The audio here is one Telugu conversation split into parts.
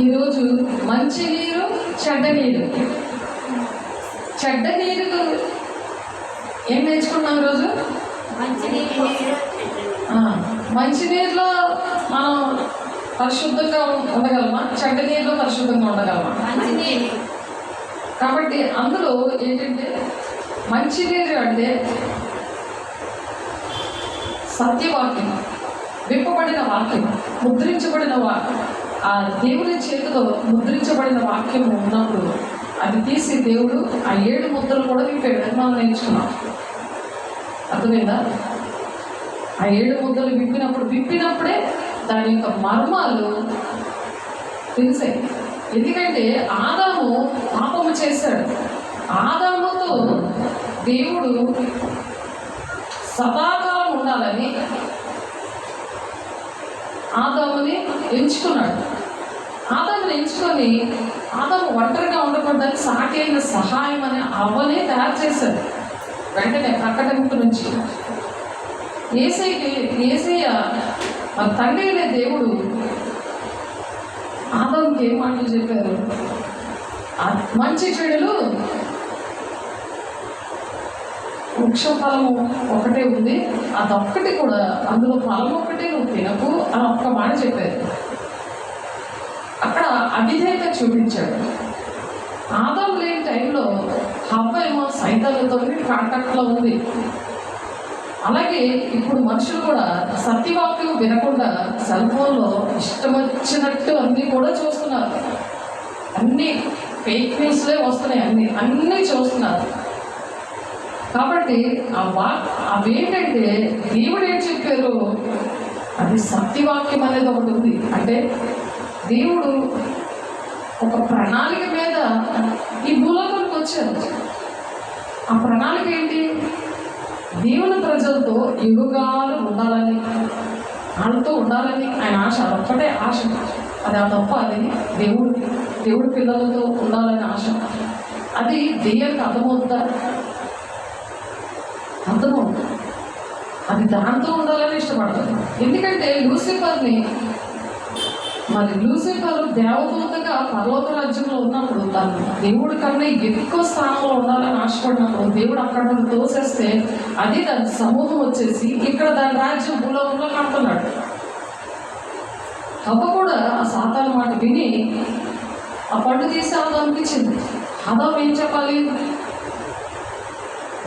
ఈరోజు మంచి నీరు, చెడ్డ నీరు. చెడ్డ నీరు ఏం నేర్చుకున్నాం ఈరోజు? మంచినీరులో మనం పరిశుద్ధంగా ఉండగలమా? చెడ్డ నీరులో పరిశుద్ధంగా ఉండగలమా? కాబట్టి అందులో ఏంటంటే మంచినీరు అంటే సత్యవాక్యం, విప్పబడిన వాక్యం, ముద్రించబడిన ఆ దేవుని చేతిలో ముద్రించబడిన వాక్యం ఉన్నప్పుడు అది తీసి దేవుడు ఆ 7 ముద్రలు కూడా విప్పాడు. మనం నేర్చుకున్నాం. అర్థమైందా? ఆ 7 ముద్రలు విప్పినప్పుడే దాని యొక్క మర్మాలు తెలిసాయి. ఎందుకంటే ఆదాము పాపము చేశాడు. ఆదాముతో దేవుడు సదాకాలం ఉండాలని ఆదాముని ఎంచుకున్నాడు. ఆదాముని ఎంచుకొని ఆదాము ఒంటరిగా ఉండకూడదని సాటి అయిన సహాయం అనే అవ్వనే తయారు చేశాడు. వెంటనే ప్రకటన నుంచి ఏసయ్య తండ్రి అనే దేవుడు ఆదాముకి ఏం మాటలు చెప్పారు? మంచి చెడులు వృక్ష ఫలము ఒకటే ఉంది, అదొక్కటి కూడా, అందులో ఫలం ఒకటే నువ్వు తినకు అని ఒక్క మాట చెప్పారు. అక్కడ అవిధేయత చూపించాడు. ఆదాము లేని టైంలో హవ్వ ఏమో సైతాలతో కాంటాక్ట్లో ఉంది. అలాగే ఇప్పుడు మనుషులు కూడా సత్యవాక్యం వినకుండా సెల్ ఫోన్లో ఇష్టం వచ్చినట్టు అన్నీ కూడా చూస్తున్నారు. అన్నీ ఫేక్ న్యూస్లే వస్తున్నాయి, అన్నీ చూస్తున్నారు. కాబట్టి అవేంటంటే దేవుడు ఏం చెప్పారు? అది సత్యవాక్యం అనేది ఒకటి ఉంది. అంటే దేవుడు ఒక ప్రణాళిక మీద ఈ భూలోకానికి వచ్చారు. ఆ ప్రణాళిక ఏంటి? దేవుని ప్రజలతో యుగాలు ఉండాలని, వాళ్ళతో ఉండాలని ఆయన ఆశ. అదొక్కటే ఆశ. అది ఆ తప్ప అది దేవుడి పిల్లలతో ఉండాలని ఆశ. అది దెయ్యానికి అర్థమవుతుందా? అర్థమవుతుంది. అది దాంతో ఉండాలని ఇష్టపడతారు. ఎందుకంటే లూసిఫర్ దేవదూతగా పర్వత రాజ్యంలో ఉన్నప్పుడు తను దేవుడి కన్నా ఎక్కువ స్థానంలో ఉండాలని ఆశపడినప్పుడు దేవుడు అక్కడ నుండి తోసేస్తే అది దాని సమూహం వచ్చేసి ఇక్కడ దాని రాజ్యం భూలోకంలో కడుతున్నాడు. హవ్వ కూడా ఆ సాతాను మాట విని ఆ పండు తీసి ఆదాముకి ఇచ్చింది. ఆదాము ఏం చెప్పాలి?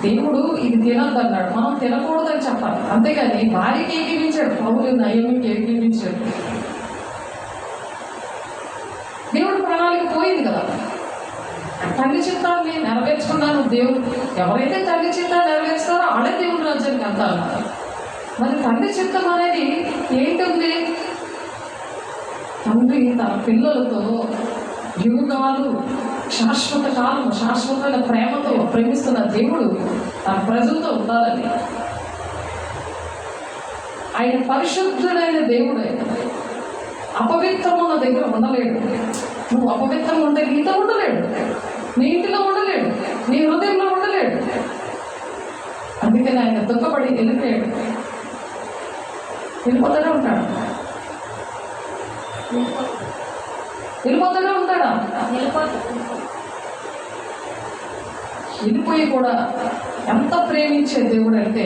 దేవుడు ఇది తినద్దన్నాడు, మనం తినకూడదని చెప్పాలి. అంతేగాని భార్యకి ఏకీపించాడు, పౌలు నయమికి ఏకీపించాడు. దేవుడు ప్రణాళిక పోయింది కదా. తల్లి చిత్తాన్ని నెరవేర్చుకున్నాను. దేవుడు ఎవరైతే తల్లి చిత్తాన్ని నెరవేరుస్తారో వాళ్ళే దేవుడి రాజ్యానికి వెళ్తారు. మరి తల్లి చిత్తం అనేది ఏంటుంది? తండ్రి తన పిల్లలతో యుగాలు, శాశ్వత కాలం, శాశ్వతమైన ప్రేమతో ప్రేమిస్తున్న దేవుడు తన ప్రజలతో ఉండాలని. ఆయన పరిశుద్ధుడైన దేవుడే. అపవిత్రం ఉన్న దగ్గర ఉండలేడు. నువ్వు అపవిత్రంగా ఉంటే నీతో ఉండలేడు, నీ ఇంటిలో ఉండలేడు, నీ హృదయంలో ఉండలేడు. అందుకని ఆయన దుఃఖపడి వెళ్ళిపోయాడు. వెళ్ళిపోతూనే ఉంటాడా? వెళ్ళిపోయి కూడా ఎంత ప్రేమించే దేవుడు అంటే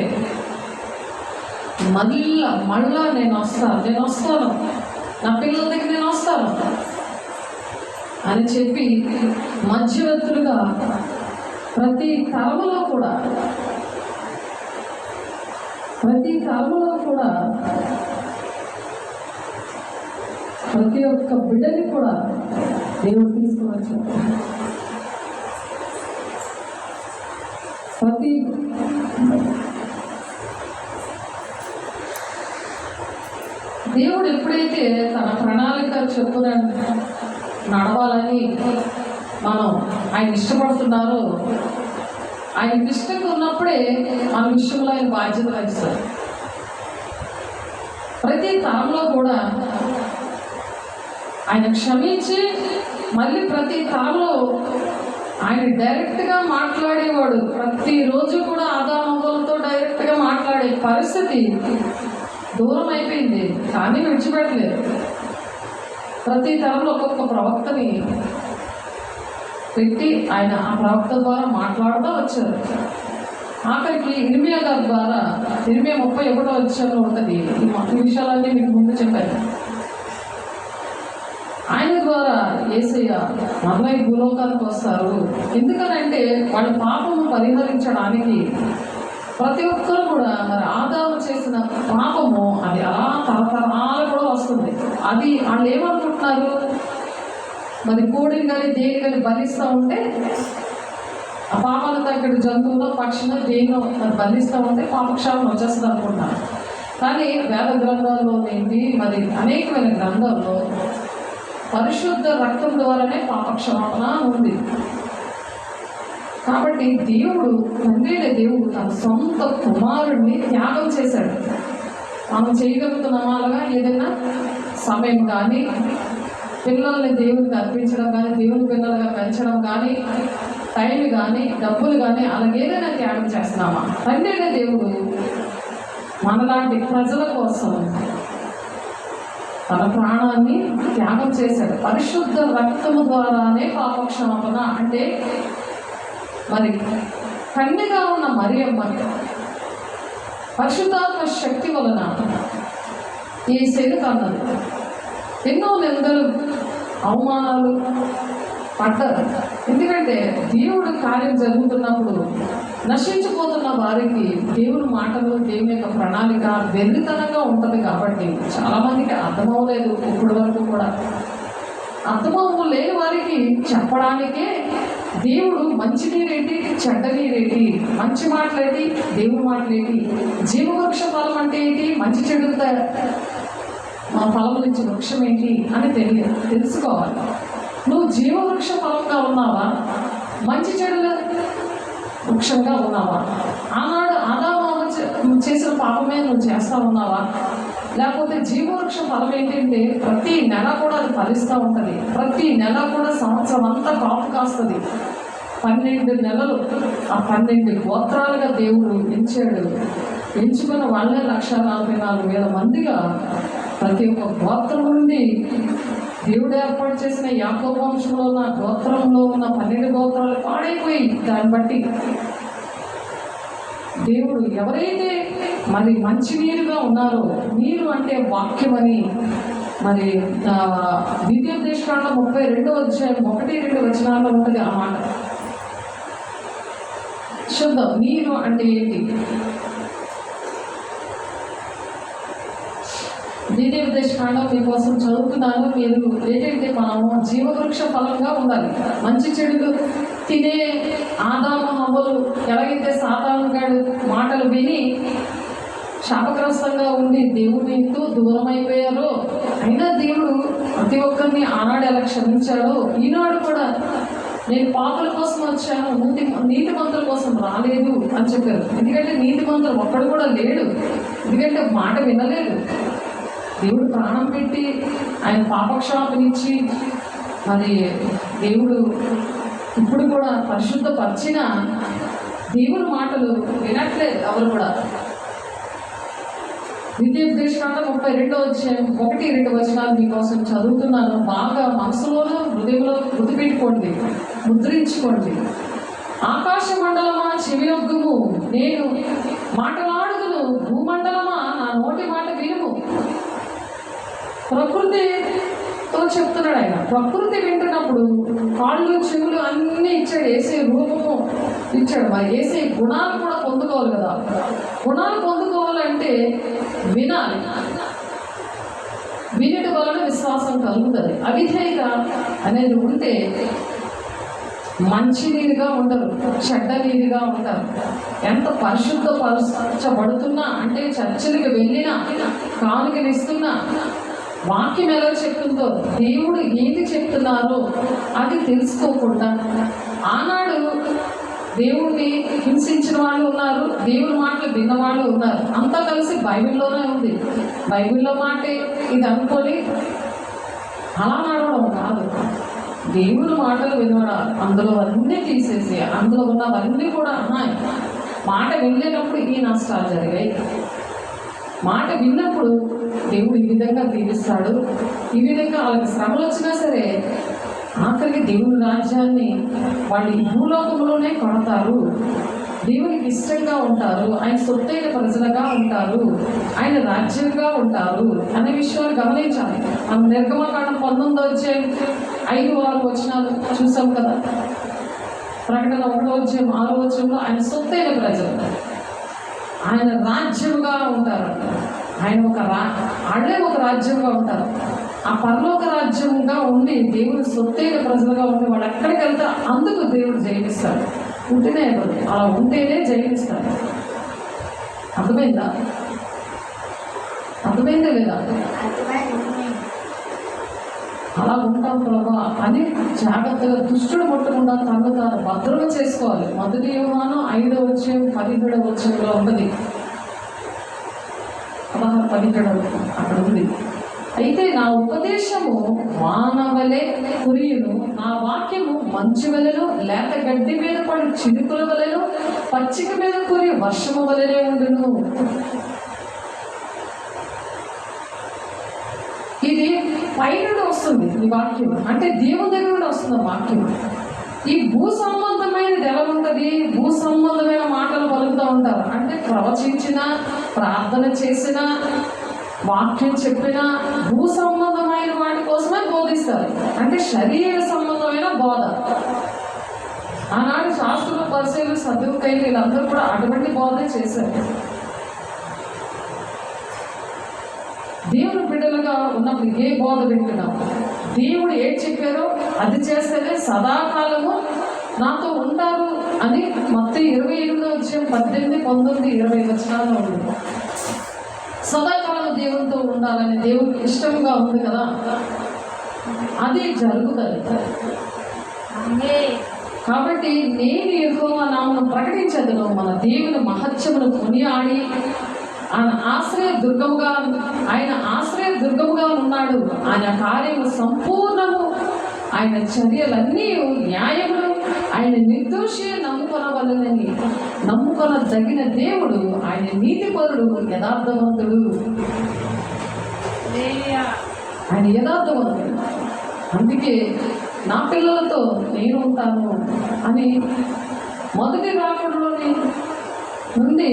మళ్ళా నేను వస్తాను, నా పిల్లల దగ్గర నేను వస్తాను అని చెప్పి మధ్యవర్తులుగా ప్రతి తరములో కూడా ప్రతి ఒక్క బిడ్డని కూడా దేవుడు తీసుకుని వచ్చాడు. దేవుడు ఎప్పుడైతే తన ప్రణాళిక చొప్పున నడవాలని మనం ఆయన ఇష్టపడుతున్నారో, ఆయన ఇష్టంగా ఉన్నప్పుడే మన విషయంలో ఆయన బాధ్యత వహిస్తారు. ప్రతి తరంలో కూడా ఆయన క్షమించి మళ్ళీ ప్రతి తరంలో ఆయన డైరెక్ట్గా మాట్లాడేవాడు. ప్రతిరోజు కూడా ఆదామవ్వలతో డైరెక్ట్గా మాట్లాడే పరిస్థితి దూరం అయిపోయింది, కానీ విడిచిపెట్టలేదు. ప్రతి తరంలో ఒక్కొక్క ప్రవక్తని పెట్టి ఆయన ఆ ప్రవక్త ద్వారా మాట్లాడుతూ వచ్చారు. ఆఖరికి ఇర్మియా గారి ద్వారా ఇర్మియా 31వ అధ్యాయంలో ఉంటుంది. ఈ విషయాలన్నీ మీకు ముందు చెప్పాను. ఆయన ద్వారా యేసయ్య మరలా ఈ భూలోకానికి వస్తారు. ఎందుకనంటే వాళ్ళ పాపము పరిహరించడానికి ప్రతి ఒక్కరు కూడా మరి ఆదాము చేసిన పాపము అది అలా తరతరాలు కూడా వస్తుంది. అది వాళ్ళు ఏమనుకుంటున్నారు, మరి కోడిని కానీ దేని కానీ బలిస్తూ ఉంటే ఆ పాపాలకు తగ్గ జంతువులో పక్షులు దేనిలో మరి బలిస్తూ ఉంటే పాపక్షాపం వచ్చేస్తుంది అనుకుంటున్నారు. కానీ వేద గ్రంథాల్లో ఏంటి మరి అనేకమైన గ్రంథాల్లో పరిశుద్ధ రక్తం ద్వారానే పాపక్షమాపణ ఉంది. కాబట్టి దేవుడు తండ్రి దేవుడు తన సొంత కుమారుడిని త్యాగం చేశాడు. మనం చేయగలుగుతున్నామా అలాగా? ఏదైనా సమయం కానీ, పిల్లల్ని దేవుడికి అర్పించడం కానీ, దేవుని పిల్లలుగా పెంచడం కానీ, టైం కానీ, డబ్బులు కానీ అలాగేదైనా త్యాగం చేస్తున్నామా? తండ్రి దేవుడు మనలాంటి ప్రజల కోసం తన ప్రాణాన్ని త్యాగం చేశాడు. పరిశుద్ధ రక్తము ద్వారానే పాపక్షమాపణ అంటే మరి కన్యగా ఉన్న మరియమ్మ పరిశుద్ధాత్మ శక్తి వలన యేసయ్యను కన్నది. ఎన్నో నిందలు అవమానాలు పడ్డారు. ఎందుకంటే దేవుడు కార్యం జరుగుతున్నప్పుడు నశించిపోతున్న వారికి దేవుని మాటలు, దేవుని యొక్క ప్రణాళిక వెర్రితనంగా ఉంటుంది. కాబట్టి చాలామందికి అర్థమవలేదు. ఇప్పటి వరకు కూడా అర్థమవు లేని వారికి చెప్పడానికే దేవుడు మంచి నీరేంటి, చెడ్డ నీరేంటి, మంచి మాటలేంటి, దేవుని మాటలేంటి, జీవవృక్ష ఫలం అంటే ఏంటి, మంచి చెడు మా ఫలం నుంచి వృక్షం ఏంటి అని తెలుసుకోవాలి. నువ్వు జీవవృక్ష ఫలంగా ఉన్నావా, మంచి చెడుల వృక్షంగా ఉన్నావా? ఆనాడు ఆదాము చేసిన పాపమే నువ్వు చేస్తా ఉన్నావా? లేకపోతే జీవవృక్ష ఫలం ఏంటంటే ప్రతి నెల కూడా అది ఫలిస్తూ ఉంటుంది. ప్రతి నెల కూడా సంవత్సరం అంతా కాపు కాస్తుంది. 12 నెలలు ఆ 12 గోత్రాలుగా దేవుడు ఎంచాడు. ఎంచుకున్న వాళ్ళే 1,44,000 మందిగా ప్రతి ఒక్క గోత్రం నుండి దేవుడు ఏర్పాటు చేసిన యాకోబు వంశంలో ఉన్న గోత్రంలో ఉన్న 12 గోత్రాలు పాడైపోయి దాన్ని బట్టి దేవుడు ఎవరైతే మరి మంచి నీరుగా ఉన్నారో, నీరు అంటే వాక్యం అని మరి ద్వితీయోపదేశకాండం 32వ అధ్యాయం 1-2 వచనాల్లో ఉంటుంది ఆ మాట. చూద్దాం నీరు అంటే ఏంటి. ద్వితీయోపదేశకాండం మీకోసం చదువుతున్నాను. మీరు ఏంటంటే మనము జీవవృక్ష ఫలంగా ఉండాలి. మంచి చెడులు తినే ఆదాము హవ్వలు ఎలాగైతే సాతాను గాడు మాటలు విని శాపగ్రస్తంగా ఉండి దేవునితో దూరం అయిపోయారో, అయినా దేవుడు ప్రతి ఒక్కరిని ఆనాడు ఎలా క్షమించాడో ఈనాడు కూడా నేను పాపల కోసం వచ్చాను, నీతిమంతుల కోసం రాలేదు అని చెప్పారు. ఎందుకంటే నీతిమంతులు ఒక్కడు కూడా లేడు. ఎందుకంటే మాట వినలేదు. దేవుడు ప్రాణం పెట్టి ఆయన పాపక్షమాపణించి మరి దేవుడు ఇప్పుడు కూడా పరిశుద్ధపరిచిన దేవుని మాటలు వినట్లేదు ఎవరు కూడా. ద్వితీయోపదేశకాండం 32వ అధ్యాయం 1-2 వచనాలు మీకోసం చదువుతున్నాను. బాగా మనసులోనూ హృదయంలో గుర్తుపెట్టుకోండి, ముద్రించుకోండి. ఆకాశ మండలమా చెవియొగ్గుము, నేను మాటలాడుదును. భూమండలమా నా నోటి మాట వినుము. ప్రకృతితో చెప్తున్నాడు ఆయన. ప్రకృతి వింటున్నప్పుడు కాళ్ళు చెవులు అన్నీ ఇచ్చాడు. వేసే రూపము ఇచ్చాడు. మరి వేసే గుణాలు కూడా పొందుకోవాలి కదా. గుణాలు పొందుకోవాలంటే వినాలి. వినటి వలన విశ్వాసం కలుగుతుంది. అవిధేయత అనేది ఉంటే మంచి నీరుగా ఉండరు, చెడ్డ నీరుగా ఉంటారు. ఎంత పరిశుద్ధపరచబడుతున్నా అంటే చర్చలకు వెళ్ళినా, కానుకనిస్తున్నా, వాక్యం ఎలా చెప్తుందో, దేవుడు ఏది చెప్తున్నారో అది తెలుసుకోకుండా ఆనాడు దేవుణ్ణి హింసించిన వాళ్ళు ఉన్నారు, దేవుని మాటలు విన్న వాళ్ళు ఉన్నారు. అంతా కలిసి బైబిల్లోనే ఉంది. బైబిల్లో మాటే ఇది అనుకొని అలా నడవడం కాదు. దేవుని మాటలు వినడాలి. అందులో అన్నీ తీసేసి అందులో ఉన్నవన్నీ కూడా అన్నాయి. మాట వినేటప్పుడు ఈ నష్టాలు జరిగాయి. మాట విన్నప్పుడు దేవుడు ఈ విధంగా దీవిస్తాడు, ఈ విధంగా వాళ్ళకి శ్రమలు వచ్చినా సరే ఆఖరికి దేవుని రాజ్యాన్ని వాళ్ళు ఈ భూలోకంలోనే కొడతారు, దేవునికి ఇష్టంగా ఉంటారు, ఆయన సొత్తైన ప్రజలుగా ఉంటారు, ఆయన రాజ్యంగా ఉంటారు అనే విషయాలు గమనించాలి. మనం నిర్గమకాండం 19:5-6 వచనాలు చూసాం కదా. ప్రకటన 1:6 ఆయన సొత్తైన ప్రజలు, ఆయన రాజ్యంగా ఉంటారు. ఆయన వాళ్ళే ఒక రాజ్యంగా ఉంటారు. ఆ పరలోక రాజ్యంగా ఉండి దేవుని సొత్తైన ప్రజలుగా ఉండి వాళ్ళు ఎక్కడికి వెళ్తే అందుకు దేవుడు జయిస్తాడు. ఉంటేనే అలా ఉంటేనే జయిస్తాడు. అర్థమైందా లేదా? అలా ఉంటాం ప్రభా అని జాగ్రత్తగా దుష్టుడు ముట్టకుండా తను తాను భద్రత చేసుకోవాలి. 1 యోహాను 5:17 ఉంటుంది, 16-17 అక్కడ ఉంది. అయితే నా ఉపదేశము వానవలే కురియును, నా వాక్యము మంచు వలెను, లేత గడ్డి మీద పడి చినుకుల వలెను, పచ్చిక మీద కురి వర్షము వలెనే ఉండును. ఇది పైనుండి వస్తుంది ఈ వాక్యం, అంటే దేవుని దగ్గర నుండి వస్తుంది వాక్యం. ఈ భూ సంబంధమైనది ఎలా ఉంటుంది? భూ సంబంధమైన మాటలు పలుకుతూ ఉంటారు. అంటే ప్రవచించిన, ప్రార్థన చేసిన, వాక్యం చెప్పిన భూ సంబంధమైన వాటి కోసమే బోధిస్తారు. అంటే శరీర సంబంధమైన బోధ. ఆనాడు శాస్త్రుల పరిశీలు, సదువుకైలు వీళ్ళందరూ కూడా అటువంటి బోధ చేశారు. దేవుని బిడ్డలుగా ఉన్నప్పుడు ఏ బోధ వింటున్నాం? దేవుడు ఏం చెప్పారో అది చేస్తేనే సదాకాలము నాతో ఉంటారు అని మత్తయి 28:18-19-20 వచనాల్లో ఉంది. సదాకాలం దేవునితో ఉండాలని దేవునికి ఇష్టంగా ఉంది కదా, అది జరుగుతుంది. కాబట్టి నేను యెహోవా నామమును ప్రకటించదును, మన దేవుని మహత్యమును కొనియాడి ఆయన ఆశ్రయ దుర్గముగా ఉన్నాడు. ఆయన కార్యము సంపూర్ణము, ఆయన చర్యలన్నీ న్యాయములు, ఆయన నిర్దోషి నమ్ముకొనదగిన దేవుడు, ఆయన నీతిపరుడు, యథార్థవంతుడు. ఆయన యథార్థవంతుడు. అందుకే నా పిల్లలతో నేను ఉంటాను అని మొదటి రాకడలోని నుండి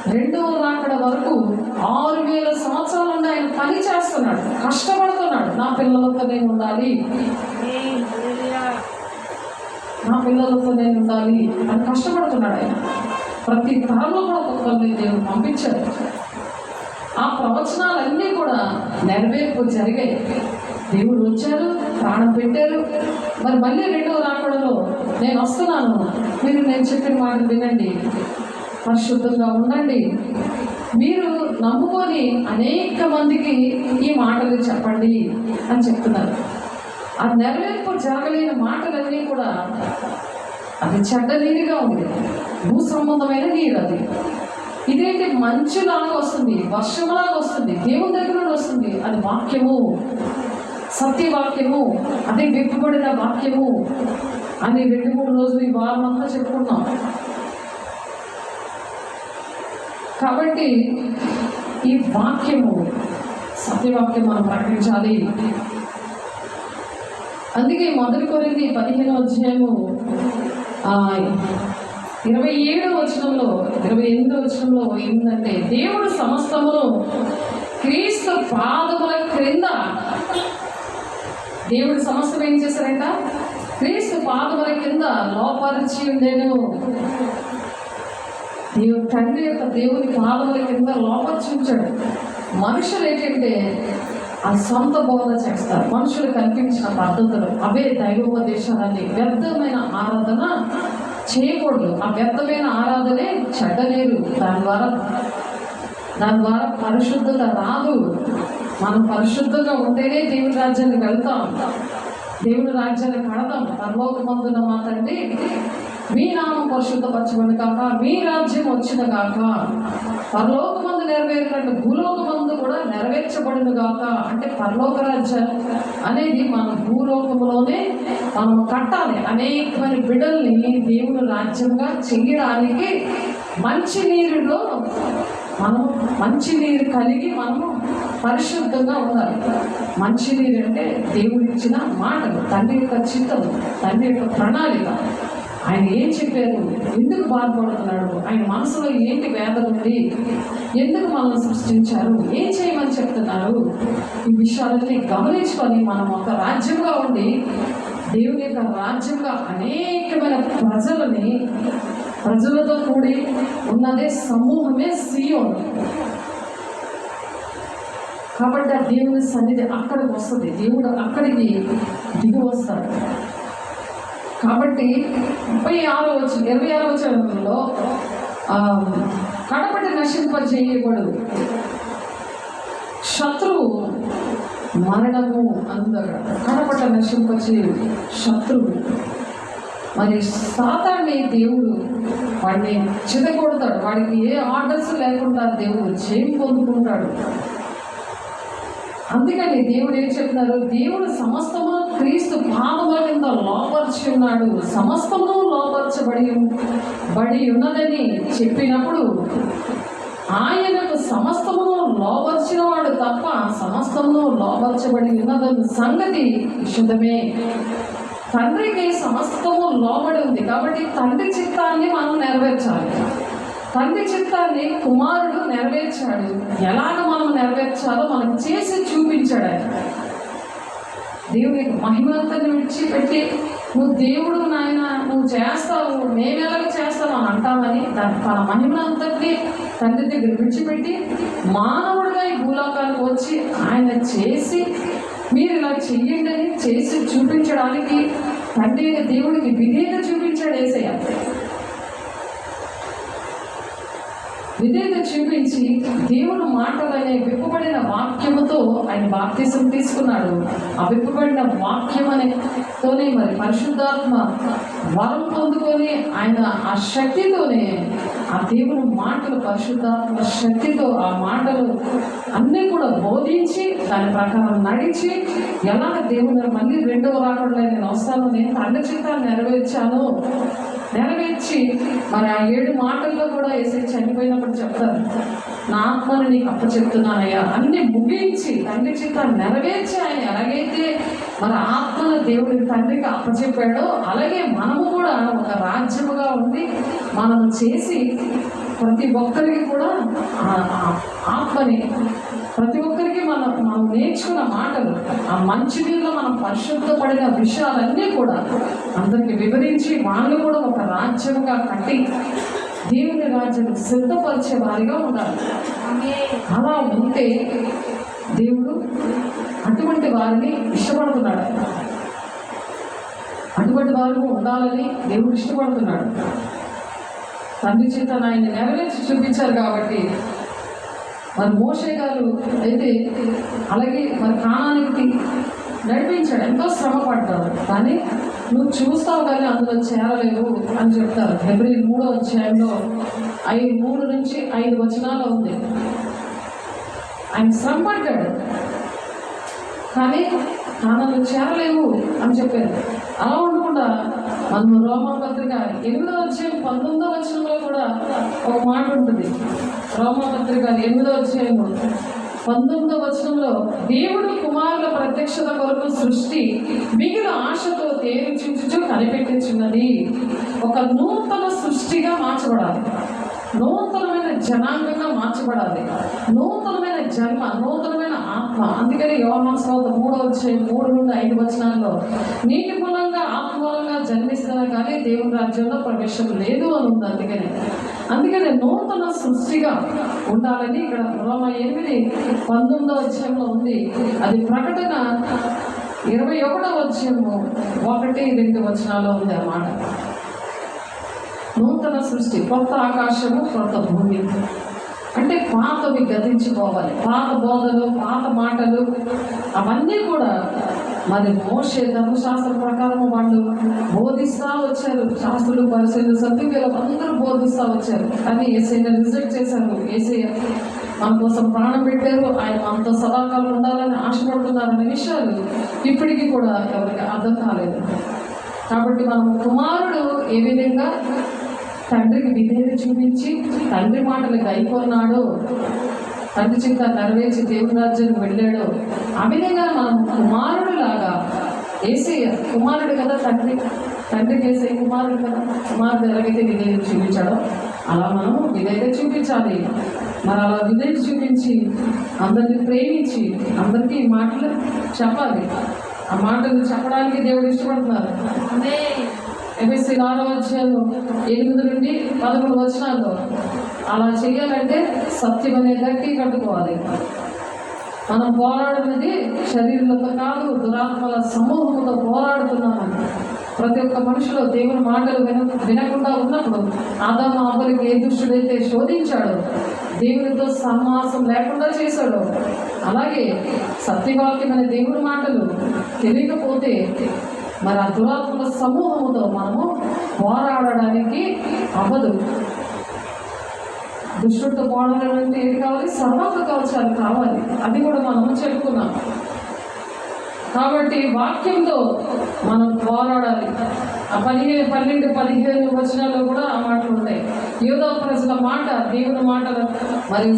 2వ రాకడ వరకు 6000 సంవత్సరాల నుండి ఆయన పని చేస్తున్నాడు, కష్టపడుతున్నాడు. నా పిల్లలతో నేను ఉండాలి, నా పిల్లలతో నేను ఉండాలి అని కష్టపడుతున్నాడు ఆయన. ప్రతి తరంలో కూడా ఒక్కొక్కరిని దేవుడు పంపించాడు. ఆ ప్రవచనాలన్నీ కూడా నెరవేర్పు జరిగాయి. దేవుడు వచ్చారు, ప్రాణం పెట్టారు. మరి మళ్ళీ 2వ రాకడలో నేను వస్తున్నాను, మీరు నేను చెప్పిన మాట వినండి, పరిశుద్ధంగా ఉండండి, మీరు నమ్ముకొని అనేక మందికి ఈ మాటలు చెప్పండి అని చెప్తున్నారు. ఆ నెరవేర్పు జరగలేని మాటలన్నీ కూడా అది చెడ్డ నీరుగా ఉంది, భూ సంబంధమైన నీరు. అది ఇదేంటి? మంచులాగా వస్తుంది, వర్షంలాగా వస్తుంది, దేవుని దగ్గర నుండి వస్తుంది. అది వాక్యము, సత్యవాక్యము, అదే విప్పబడిన వాక్యము అని 2-3 రోజులు ఈ వారం అంతా చెప్పుకున్నాం. కాబట్టి ఈ వాక్యము, సత్యవాక్యం మనం ప్రకటించాలి. అందుకే 1 కొరింథీ 15:27-28 ఏంటంటే, దేవుడు సమస్తమును క్రీస్తు పాదముల క్రింద, దేవుడు సమస్తం ఏం చేశారంట? క్రీస్తు పాదముల కింద లోపరిచి ఉండేను. తండ్రి యొక్క దేవుని పాదముల కింద లోపర్చించాడు. మనుషులు ఏంటంటే ఆ సొంత బోధ చేస్తారు, మనుషులు కల్పించిన పద్ధతులు, అవే దైవోపదేశాలని. వ్యర్థమైన ఆరాధన చేయకూడదు. ఆ వ్యర్థమైన ఆరాధనే చెడ్డలేరు. దాని ద్వారా పరిశుద్ధత రాదు. మనం పరిశుద్ధంగా ఉంటేనే దేవుని రాజ్యానికి వెళ్తాం, దేవుని రాజ్యాన్ని కడతాం. పరలోకమందున మా తండ్రి మీ నామం పరిశుద్ధపరచబడి కాక, మీ రాజ్యం వచ్చిన కాక, పరలోకమందు నెరవేరినట్టు భూలోకమందు కూడా నెరవేర్చబడిన కాక. అంటే పరలోక రాజ్యం అనేది మన భూలోకంలోనే మనం కట్టాలి. అనేకమైన బిడ్డల్ని దేవుని రాజ్యంగా చెయ్యడానికి మంచి నీరులో మనము మంచినీరు కలిగి మనము పరిశుద్ధంగా ఉండాలి. మంచినీరు అంటే దేవుడిచ్చిన మాటలు, తండ్రి యొక్క చిత్తం, తండ్రి యొక్క ప్రణాళిక. ఆయన ఏం చెప్పారు, ఎందుకు బాధపడుతున్నాడు, ఆయన మనసులో ఏంటి వేదన ఉంది, ఎందుకు మనల్ని సృష్టించారు, ఏం చేయమని చెప్తున్నారు, ఈ విషయాలన్నీ గమనించుకొని మనం ఒక రాజ్యంగా ఉండి దేవుని యొక్క రాజ్యంగా అనేకమైన ప్రజలతో కూడి ఉన్నదే సమూహమే సీయోను. కాబట్టి ఆ దేవుని సన్నిధి అక్కడికి వస్తుంది, దేవుడు అక్కడికి దిగి వస్తాడు. కాబట్టి 26వ వచనంలో కడపటి నశింపజేయబడు శత్రువు మరణము అందగా. కడపట నశింపజేయు శత్రువు. మరి సాతాన్ని దేవుడు వాడిని చితగొడతాడు. వాడికి ఏ ఆర్డర్స్ లేకుండా దేవుడు జయం పొందుకుంటాడు. అందుకని దేవుడు ఏం చెప్తున్నారు, దేవుడు సమస్తమును క్రీస్తు పాదముల కింద లోపరిచి ఉన్నాడు, సమస్తమును లోపరచబడి ఉన్నదని చెప్పినప్పుడు ఆయనకు సమస్తమును లోపరిచిన వాడు తప్ప సమస్తమును లోపరచబడి ఉన్నదన్న సంగతి విశుద్ధమే. తండ్రికి సమస్తము లోబడి ఉంది కాబట్టి తండ్రి చిత్తాన్ని మనం నెరవేర్చాలి. తండ్రి చిత్తాన్ని కుమారుడు నెరవేర్చాడు. ఎలాగ మనం నెరవేర్చాలో మనకు చేసి చూపించాడు ఆయన. దేవుని మహిమంతని విడిచిపెట్టి నువ్వు దేవుడు నాయన నువ్వు చేస్తావు, మేము ఎలాగ చేస్తావు అని అంటామని తన మహిమంతని తండ్రి దగ్గర విడిచిపెట్టి మానవుడిగా ఈ భూలోకానికి వచ్చి ఆయన చేసి మీరు ఇలా చెయ్యండి అని చేసి చూపించడానికి తండ్రి దేవుడికి విధేయత చూపించాడు యేసయ్య. విధేయత చూపించి దేవుడు మాటలనే విప్పబడిన వాక్యముతో ఆయన బాప్తిసం తీసుకున్నాడు. ఆ విప్పబడిన వాక్యం అనేతోనే మరి పరిశుద్ధాత్మ వరం పొందుకొని ఆయన ఆ శక్తితోనే ఆ దేవుని మాటలు పరిశుద్ధాత్మ శక్తితో ఆ మాటలు అన్నీ కూడా బోధించి దాని ప్రకారం నడిచి ఎలాగ దేవుని మళ్ళీ రెండవ రాకడలో నేను వస్తాను, నేను తండ్రి చిత్తాన్ని నెరవేర్చి మరి ఆ 7 మాటల్లో కూడా యేసయ్య చనిపోయినప్పుడు చెప్తారు, నా ఆత్మను నీకు అప్పచెప్తున్నానయ్యా అన్ని ముగించి తండ్రి చిత్తాన్ని నెరవేర్చి ఆయన ఎలాగైతే మరి ఆత్మను దేవుడికి తండ్రికి అప్పచెప్పాడో అలాగే మనము కూడా ఒక రాజ్యముగా ఉండి మనం చేసి ప్రతి ఒక్కరికి కూడా ఆత్మని ప్రతి ఒక్కరికి మనం నేర్చుకున్న మాటలు ఆ మంచినీళ్ళలో మనం పరిశుద్ధపడిన విషయాలన్నీ కూడా అందరికి వివరించి వాళ్ళు కూడా ఒక రాజ్యంగా కట్టి దేవుని రాజ్యం సిద్ధపరిచే వారిగా ఉండాలి. అలా ఉంటే దేవుడు అటువంటి వారిని ఇష్టపడుతున్నాడు. అటువంటి వారు ఉండాలని దేవుడు ఇష్టపడుతున్నాడు. తండ్రి చేత ఆయన నెరవేర్చి చూపించారు కాబట్టి మరి మోషే గారు అయితే అలాగే మరి కానానికి నడిపించాడు, ఎంతో శ్రమ పడ్డాడు. కానీ నువ్వు చూస్తావు కానీ అందులో చేరలేవు అని చెప్తారు. హెబ్రీయుల 3వ అధ్యాయంలో 3 నుంచి 5 వచనాలు ఉంది. ఆయన శ్రమ పడ్డాడు కానీ కానాను చేరలేవు అని చెప్పారు. అలా ఉండకుండా మనం రోమాపత్రిక 8వ అధ్యాయం 19వ వచనంలో కూడా ఒక మాట ఉంటుంది. రోమాపత్రిక 8వ అధ్యాయం 19వ వచనంలో దేవుడు కుమారుల ప్రత్యక్షత కొరకు సృష్టి మిగిలిన ఆశతో తేరు చూచుచూ కనిపెట్టుచున్నది. ఒక నూతన సృష్టిగా మార్చబడాలి, నూతనమైన జనాంగంగా మార్చబడాలి, నూతనమైన జన్మ, నూతనమైన ఆత్మ. అందుకని యోహాను సువార్త 3వ అధ్యాయం 3 నుండి 5 వచనాల్లో నీటి మూలంగా ఆత్మ మూలంగా జన్మిస్తున్నా కానీ దేవుని రాజ్యంలో ప్రవేశం లేదు అని ఉంది. అందుకని నూతన సృష్టిగా ఉండాలని ఇక్కడ రోమా 8:19వ అధ్యాయంలో ఉంది. అది ప్రకటన 21వ అధ్యాయము 1-2 వచనాల్లో ఉంది అన్నమాట. నూతన సృష్టి, కొత్త ఆకాశము, కొత్త భూమి. అంటే పాతవి గతించిపోవాలి. పాత బోధలు, పాత మాటలు అవన్నీ కూడా మరి మోషే ధర్మశాస్త్రం ప్రకారం వాళ్ళు బోధిస్తూ వచ్చారు. శాస్త్రులు, పరిశీలు, సత్తులు అందరూ బోధిస్తూ వచ్చారు. కానీ యేసయ్యను రిజెక్ట్ చేశారు. యేసయ్య మన కోసం ప్రాణం పెట్టారు, ఆయన మనతో సదాకాలం ఉండాలని ఆశపడుతున్నారనే విషయాలు ఇప్పటికీ కూడా ఎవరికి అర్థం కాలేదు. కాబట్టి మనం కుమారుడు ఏ విధంగా తండ్రికి విధేయత చూపించి తండ్రి మాటలు గైకొన్నాడో, తండ్రి చిత్త నెరవేర్చి దేవుని రాజ్యానికి వెళ్ళాడో, ఆ విధంగా మనం కుమారుడు లాగా, యేసయ్య కుమారుడు కదా, తండ్రికి యేసయ్య కుమారుడు కదా, కుమారుడు ఎలాగైతే విధేయత చూపించాడో అలా మనం విధేయత చూపించాలి. మరి అలా విధేయత చూపించి అందరిని ప్రేమించి అందరికీ ఈ మాటలు చెప్పాలి. ఆ మాటలు చెప్పడానికి దేవుడు ఇష్టపడుతున్నారు. ఎఫెసీ 6వ అధ్యాయం 8 నుండి 11 వచనాల్లో అలా చేయాలంటే సత్యం అనే గట్టి కట్టుకోవాలి. మనం పోరాడున్నది శరీరంతో కాదు, దురాత్మల సమూహంతో పోరాడుతున్నామని. ప్రతి ఒక్క మనిషిలో దేవుని మాటలు వినకుండా ఉన్నప్పుడు ఆదాము అవ్వలకి ఏ దుష్టుడైతే శోధించాడో, దేవునితో సహవాసం లేకుండా చేశాడో, అలాగే సత్యవాక్యమైన దేవుని మాటలు తెలియకపోతే మరి ఆ దురాత్మల సమూహముతో మనము పోరాడడానికి అవ్వదు. దుష్టుడితో పోరాడాలంటే ఏది కావాలి? సర్వాంగ కవచాలు కావాలి. అది కూడా మనము చెప్పుకున్నాం. కాబట్టి వాక్యంతో మనం పోరాడాలి. ఆ 12 వచనాల్లో కూడా ఆ మాటలు ఉంటాయి. యోధా ప్రజల మాట దేవుని మాటలు. మరి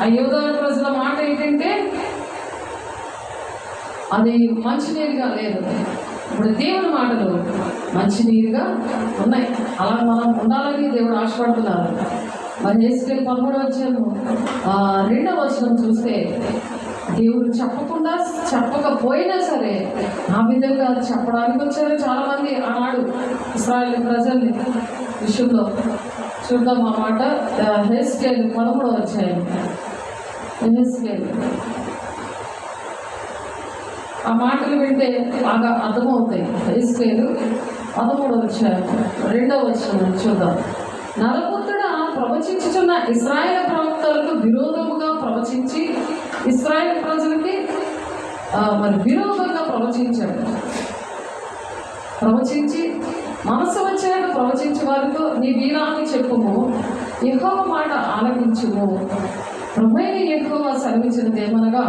ఆ యోధా ప్రజల మాట ఏంటంటే అది మంచినీరుగా లేదు. ఇప్పుడు దేవుని మాటలు మంచినీరుగా ఉన్నాయి. అలా మనం ఉండాలని దేవుడు ఆశపడుతున్నారు. మరి హెస్కేలు 13వ అధ్యాయము 2వ వచనం చూస్తే దేవుడు చెప్పకపోయినా సరే ఆ విధంగా చెప్పడానికి వచ్చారు చాలామంది ఆనాడు ఇశ్రాయేలు ప్రజల్ని విషయంలో. చూద్దాం ఆ మాట. హెస్కేలు 13వ అధ్యాయం. హెస్కేలు ఆ మాటలు వింటే బాగా అర్థమవుతాయి. హెస్కేలు 13వ అధ్యాయం 2వ వచనం చూద్దాం. నరపుత్రుడా, ప్రవచించుచున్న ఇశ్రాయేలు ప్రవక్తలకు విరోధముగా ప్రవచించి ఇశ్రాయేలు ప్రజలకి మరి విరోధంగా ప్రవచించి మనసు వచ్చాక ప్రవచించే వారితో నీ వీరాన్ని చెప్పుము, యెహోవా మాట ఆలకించుము. ప్రభువైన యెహోవా సెలవిచ్చినదేమనగా,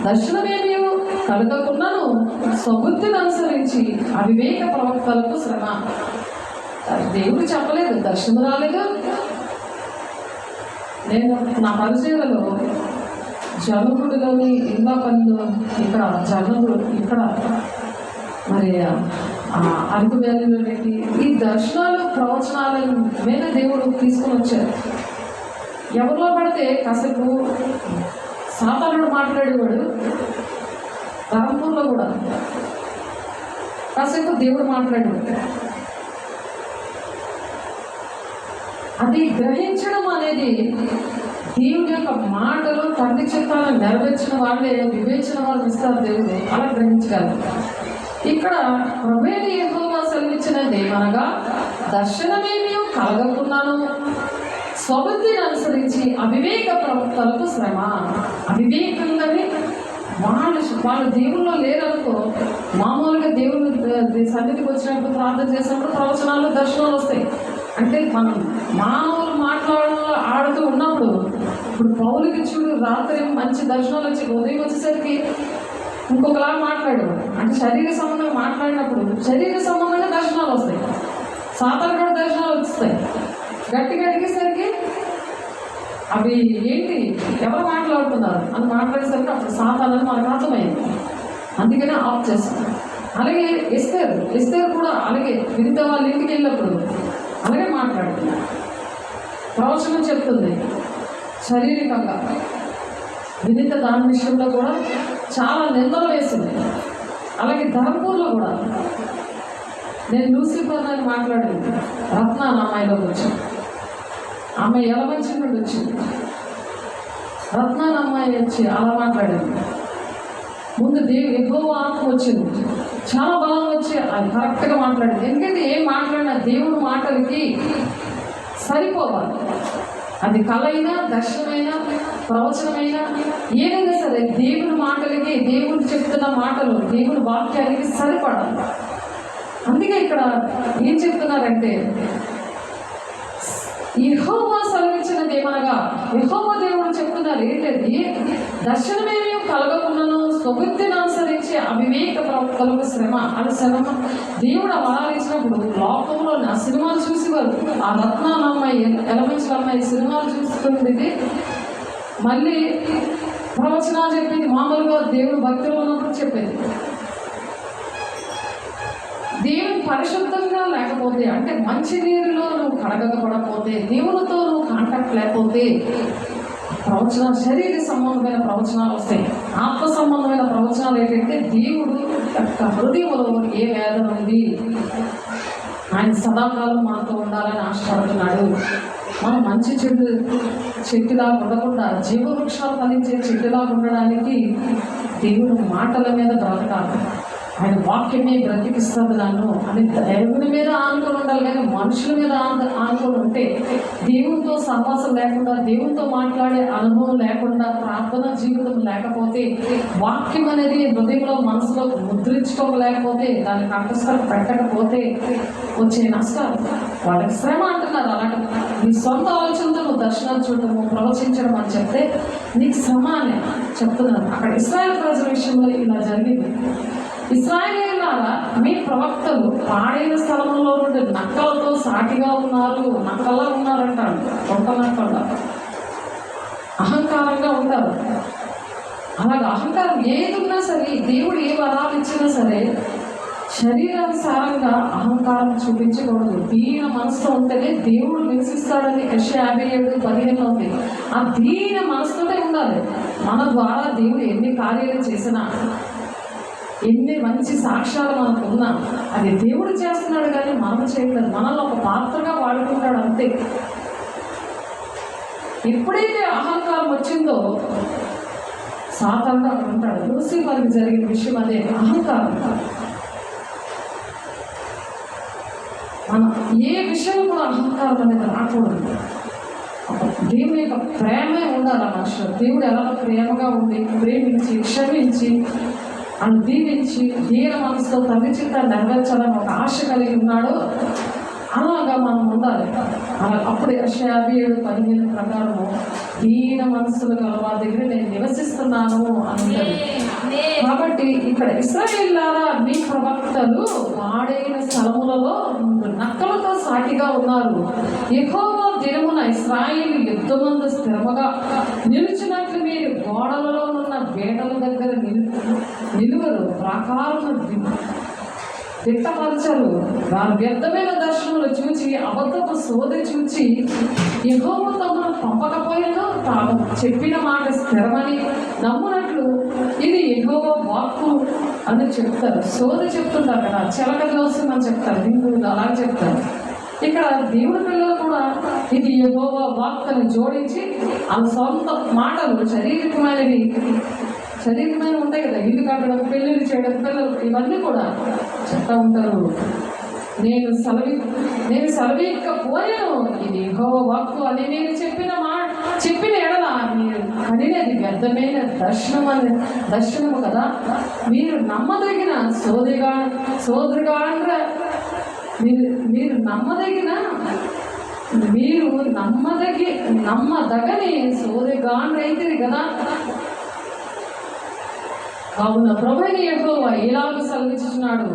దర్శనమేమీ కలగకున్నను స్వబుద్ధిని అనుసరించి అవివేక ప్రవక్తలకు శ్రమ. దేవుడు చెప్పలేదు, దర్శనం రాలేదు. నేను నా పరిచయలో జలగుడిలోని ఇందాపల్లిలో ఇక్కడ జలగుడు ఇక్కడ మరి అరకు వ్యాలీలో పెట్టి ఈ దర్శనాలు ప్రవచనాల మీద దేవుడు తీసుకొని వచ్చారు. ఎవరిలో పడితే కాసేపు సాతానుడు మాట్లాడేవాడు. ధర్మపూర్లో కూడా కాసేపు దేవుడు మాట్లాడేవాడు. అది గ్రహించడం అనేది దేవుని యొక్క మాటలు తండ్రి చిత్తాలను నెరవేర్చిన వాళ్ళే వివేచన వాళ్ళు ఇస్తారు. దేవుడు అలా గ్రహించగలరు. ఇక్కడ ప్రభువైన యెహోవా సెలవిచ్చినదేమనగా, దర్శనమేమీ కలగకున్నాను స్వబుద్ధిని అనుసరించి అవివేక ప్రవక్తలకు శ్రమ. అవివేకంగానే వాళ్ళు దేవుల్లో లేరనుకో, మామూలుగా దేవుని సన్నిధికి వచ్చినప్పుడు ప్రార్థన చేసినప్పుడు ప్రవచనాలు దర్శనాలు వస్తాయి. అంటే మనం మానవులు ఆడుతూ ఉన్నప్పుడు, ఇప్పుడు పౌలుకి చూడు రాత్రి మంచి దర్శనాలు వచ్చి ఉదయం వచ్చేసరికి ఇంకొకలా మాట్లాడేవాడు. అంటే శరీర సంబంధంగా మాట్లాడినప్పుడు శరీర సంబంధంగా దర్శనాలు వస్తాయి. సాతాను కూడా దర్శనాలు వస్తాయి. గట్టిగా అడిగేసరికి అవి ఏంటి, ఎవరు మాట్లాడుతున్నారు అని మాట్లాడేసరికి అప్పుడు సాతానని మనకు అర్థమైంది. అందుకనే ఆఫ్ చేస్తాం. అలాగే ఎస్తేరు కూడా అలాగే వినిత వాళ్ళ ఇంటికి వెళ్ళినప్పుడు అలాగే మాట్లాడుతుంది. ప్రవచనం చెప్తుంది శారీరకంగా. వినిత దాని విషయంలో కూడా చాలా నిందలు వేసింది. అలాగే ధర్మపూర్లో కూడా నేను లూసిఫర్ అని మాట్లాడింది. రత్న అమ్మాయిలోకి వచ్చింది. ఆమె ఎలమంచి నుండి వచ్చింది. రత్న అమ్మాయి వచ్చి అలా మాట్లాడింది. ముందు యెహోవా ఆత్మ వచ్చింది, చాలా బలం వచ్చి అది కరెక్ట్గా మాట్లాడింది. ఎందుకంటే ఏం మాట్లాడినా దేవుని మాటలకి సరిపోవాలి. అది కళ అయినా, దర్శనమైనా, ప్రవచనమైనా ఏదైనా సరే దేవుని మాటలకి, దేవుడు చెప్తున్న మాటలు దేవుని వాక్యానికి సరిపడాలి. అందుకే ఇక్కడ ఏం చెప్తున్నారంటే యెహోవా సెలవిచ్చినది ఏమనగా, యెహోవా దేవుడు చెప్తున్నారు ఏంటది, దర్శనమేమీ కలగకుండాను స్వబుద్ధిని అనుసరించి అవివేక ప్రవక్తలకు శ్రమ. అది శ్రమ దేవుడు అవరాలించినప్పుడు లోకంలో ఆ సినిమాలు చూసేవారు. ఆ రత్నాల అమ్మాయి, ఎలమంచుల అమ్మాయి సినిమాలు చూసుకునేది, మళ్ళీ ప్రవచనాలు చెప్పింది. మామూలుగా దేవుడు భక్తులు ఉన్నప్పుడు చెప్పేది. దేవుని పరిశుద్ధంగా లేకపోతే, అంటే మంచి నీరులో నువ్వు కడగకపోతే, దేవునితో నువ్వు కాంటాక్ట్ లేకపోతే ప్రవచనాలు, శరీర సంబంధమైన ప్రవచనాలు వస్తాయి. ఆత్మ సంబంధమైన ప్రవచనాలు ఏంటంటే దేవుడు యొక్క హృదయంలో ఏ వేదన ఉంది, ఆయన సదాకాలం మనతో ఉండాలని ఆశపడుతున్నాడు. మనం మంచి చెట్టులా ఉండకుండా జీవవృక్షాలు ఫలించే చెట్టులా ఉండడానికి దేవుడు మాటల మీద బ్రతకాలి. ఆయన వాక్యమే బ్రతికిస్తుంది నన్ను అని దేవుని మీద ఆనుకొని ఉండాలి. కానీ మనుషుల మీద ఆనుకొని ఉంటే, దేవునితో సహవాసం లేకుండా, దేవునితో మాట్లాడే అనుభవం లేకుండా, ప్రార్థన జీవితం లేకపోతే, వాక్యం అనేది హృదయంలో మనసులో ముద్రించుకోలేకపోతే, దాన్ని కంఠస్థం పెట్టకపోతే వచ్చే నష్టాలు, వాళ్ళకి శ్రమ అంటున్నారు. అలాంటి నీ సొంత ఆలోచనతో నువ్వు దర్శనాలు చూడటము, ప్రవచించడం అని చెప్తే నీకు శ్రమ అని చెప్తున్నారు. అక్కడ ఇశ్రాయేలు ప్రజల విషయంలో ఇలా జరిగింది. ఇశ్రాయేలీయులారా, మీ ప్రవక్తలు పాడైన స్థలంలో నుండి నక్కలతో సాటిగా ఉన్నారు. నక్కల్లా ఉన్నారంటాడు, కొంత నక్కల్లా అహంకారంగా ఉంటారు. అలాగే అహంకారం ఏది ఉన్నా సరే, దేవుడు ఏ వరాలు ఇచ్చినా సరే శరీరానుసారంగా అహంకారం చూపించకూడదు. దీన మనసుతో ఉంటేనే దేవుడు నివసిస్తాడని యెషయా 57:15 ఉంది. ఆ దీన మనసుతోనే ఉండాలి. మన ద్వారా దేవుడు ఎన్ని కార్యాలు చేసినా, ఎన్ని మంచి సాక్ష్యాలు మనకు ఉన్నా, అది దేవుడు చేస్తున్నాడు కానీ మనం చేయట్లేదు. మనల్ని ఒక పాత్రగా వాడుకుంటాడు అంతే. ఎప్పుడైతే అహంకారం వచ్చిందో సాతానుడు అక్కడ ఉంటాడు. లూసిఫర్కి జరిగిన విషయం అదే, అహంకారం. మనం ఏ విషయం కూడా అహంకారం అనేది రాకూడదు. దేవుని యొక్క ప్రేమే ఉండాలి మనుషులు. దేవుడు ఎలా ప్రేమగా ఉండి ప్రేమించి క్షమించి అని దీవించి దీన మనసుతో తల్లి చిత్తాన్ని నెరవేర్చాలని ఒక ఆశ కలిగి ఉన్నాడు. అలాగా మనం ఉండాలి. అలా అప్పుడు యెషయా 57:15 ప్రకారము దీన మనసులు గల వారి దగ్గర నేను నివసిస్తున్నాను అంటాడు. కాబట్టి ఇక్కడ ఇశ్రాయేలీయులారా, మీ ప్రవక్తలు పాడైన స్థలములలో నక్కలతో సాటిగా ఉన్నారు. యెహోవా దినమున ఇశ్రాయేలు యుద్ధమందు స్థిరముగా నిలిచినట్లు మీరు గోడలలో ఉన్న బేటల దగ్గర నిలువరు, ప్రాకారమును దిట్టపరచరు. వారు వ్యర్థమైన దర్శనములు చూచి, అబద్ధపు సోదరి చూచి, యెహోవా తమను పంపకపోయినా తాము చెప్పిన మాట స్థిరమని నమ్మునట్లు ఇది యెహోవా వాక్కు అని చెప్తారు. సోదరి చెప్తుంటారు కదా, చిలక దోషం అని చెప్తారు, హిందువులు అలా చెప్తారు. ఇక్కడ దేవుడి పిల్లలు కూడా ఇది యెహోవా వాక్కు అని జోడించి ఆ సొంత మాటలు శరీరమైనవి ఉంటాయి కదా, ఇల్లు కట్టడం, పెళ్ళిళ్ళు చేయడం, పిల్లలు ఇవన్నీ కూడా చెప్తా ఉంటారు. నేను సెలవికపోయాను, ఇది యెహోవా వాక్కు అని నేను చెప్పిన ఎడల మీరు కనినది వ్యర్థమైన దర్శనము కదా. మీరు నమ్మదగిన నమ్మదగని సోదెగాండ్రైతిరి కదా. కావున ప్రభువైన యెహోవా ఇలాగ సెలవిస్తున్నాడు,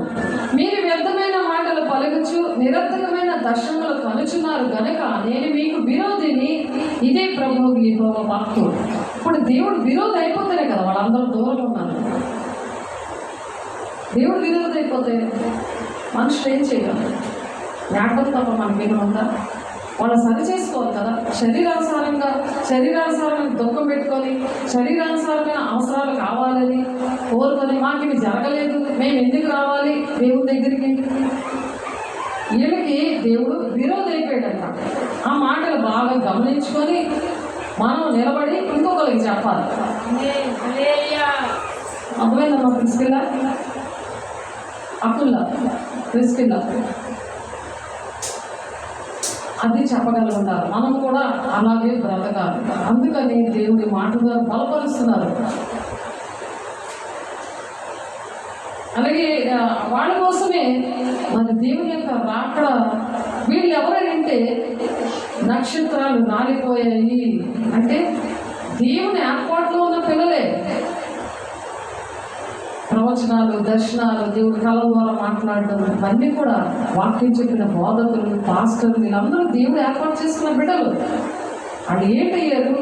మీరు వ్యర్థమైన మాటలు పలుకుచు నిరర్థకమైన దర్శనములు కనుచున్నారు గనుక నేను మీకు విరోధిని. ఇదే ప్రభువు యెహోవా వాక్కు. ఇప్పుడు దేవుడు విరోధి అయిపోతేనే కదా వాళ్ళందరూ దూరంగా ఉన్నారు. దేవుడు విరోధి అయిపోతే మనుషులు ఏం చేయగలరు? జ్ఞాపకం తప్ప మనకి ఏమైనా ఉందా? వాళ్ళు సరి చేసుకోవాలి కదా. శరీరానుసారంగా దుఃఖం పెట్టుకొని, శరీరానుసారమైన అవసరాలు కావాలని కోరుకొని, మాకు ఇవి జరగలేదు, మేము ఎందుకు రావాలి దేవుడి దగ్గరికి? వీళ్ళకి దేవుడు విరోధి అయిపోయాడంట. ఆ మాటలు బాగా గమనించుకొని మనం నిలబడి ఇంకొకరికి చెప్పాలి. అర్థమైందమ్మా? ప్రిస్కిల్లా అకుల్లా ప్రిస్కిల్లా అది చెప్పగలుగుతారు. మనం కూడా అలాగే బ్రతకాలి. అందుకని దేవుడి మాట ద్వారా బలపరుస్తున్నారు. అలాగే వాళ్ళ కోసమే మరి దేవుని యొక్క రాకడ. వీళ్ళు ఎవరంటే నక్షత్రాలు రాలిపోయాయి అంటే దేవుని ఏర్పాటులో ఉన్న పిల్లలే. ప్రవచనాలు, దర్శనాలు, దేవుడి కళ ద్వారా మాట్లాడడం, ఇవన్నీ కూడా వాక్యం చెప్పిన బోధకులు, పాస్టర్లు, వీళ్ళందరూ దేవుడు ఏర్పాటు చేసుకున్న బిడ్డలు. వాళ్ళు ఏంటయ్యారు?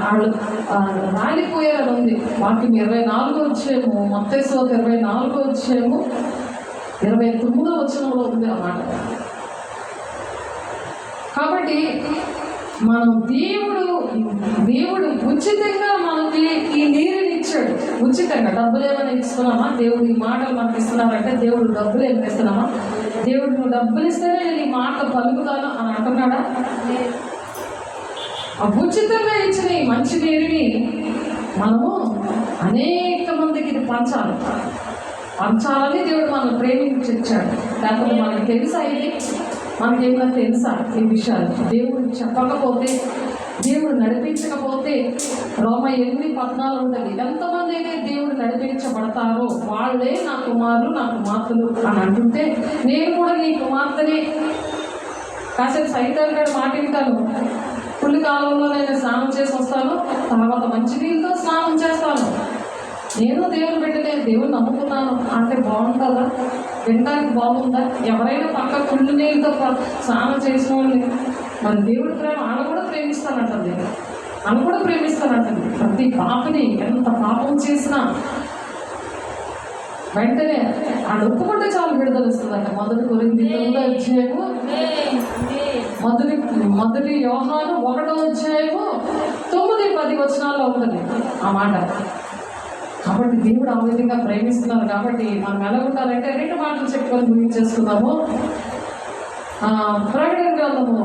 వాళ్ళు రాలిపోయారని ఉంది వాక్యం. 24 వచ్చేమో మత్తయి సువార్త 24 వచ్చేమో 29 వచనంలో ఉంది అన్నమాట. కాబట్టి మనం దేవుడు ఉచితంగా మనకి ఈ నీరుని ఇచ్చాడు. ఉచితంగా. డబ్బులు ఏమైనా ఇస్తున్నామా? దేవుడు ఈ మాటలు మనకి ఇస్తున్నారంటే దేవుడు డబ్బులు ఏమైనా ఇస్తున్నామా? దేవుడు నువ్వు డబ్బులు ఇస్తేనే నేను ఈ మాట పలుకుతాను అని అంటున్నాడా? ఉచితంగా ఇచ్చిన ఈ మంచి నీరుని మనము అనేక మందికి ఇది పంచాలని దేవుడు మనం ప్రేమించి ఇచ్చాడు. లేకపోతే మనకు తెలుసా? ఇది మనకేమైనా తెలుసా ఈ విషయాలు? దేవుడు చెప్పకపోతే, దేవుడు నడిపించకపోతే, రోమ 8:14 ఉంటుంది. ఎంతమంది అయితే దేవుడు నడిపించబడతారో వాళ్ళే నా కుమారులు, నా కుమార్తెలు అని అంటుంటే, నేను కూడా నీ కుమార్తెనే. కాసేపు సైతాన్ గారు మాట వింటాను. పుల్లి కాలంలో నేను స్నానం చేసి వస్తాను, తర్వాత మంచి నీళ్ళతో స్నానం చేస్తాను. నేను దేవుని బిడ్డనే, దేవుని నమ్ముకున్నాను అంటే బాగుంటుందా? వినడానికి బాగుందా? ఎవరైనా పక్క పుల్లి నీళ్ళతో స్నానం చేసిన వాళ్ళని మరి దేవుడి ప్రేమ ఆమె కూడా ప్రేమిస్తానంటుంది. ప్రతి పాపని ఎంత పాపం చేసినా వెంటనే ఆడ ఒప్పుకుంటే చాలు విడుదల ఇస్తుందంట. 1 కొరింథీయుల అధ్యాయము, మొదటి యోహాను 1వ అధ్యాయము 9-10 వచనాల్లో ఉంటుంది ఆ మాట. కాబట్టి దేవుడు ఆ విధంగా ప్రేమిస్తున్నారు. కాబట్టి మనం ఎలా ఉండాలంటే 2 మాటలు చెప్పుకొని ముగించేసుకుందాము. ప్రకటన గ్రంథము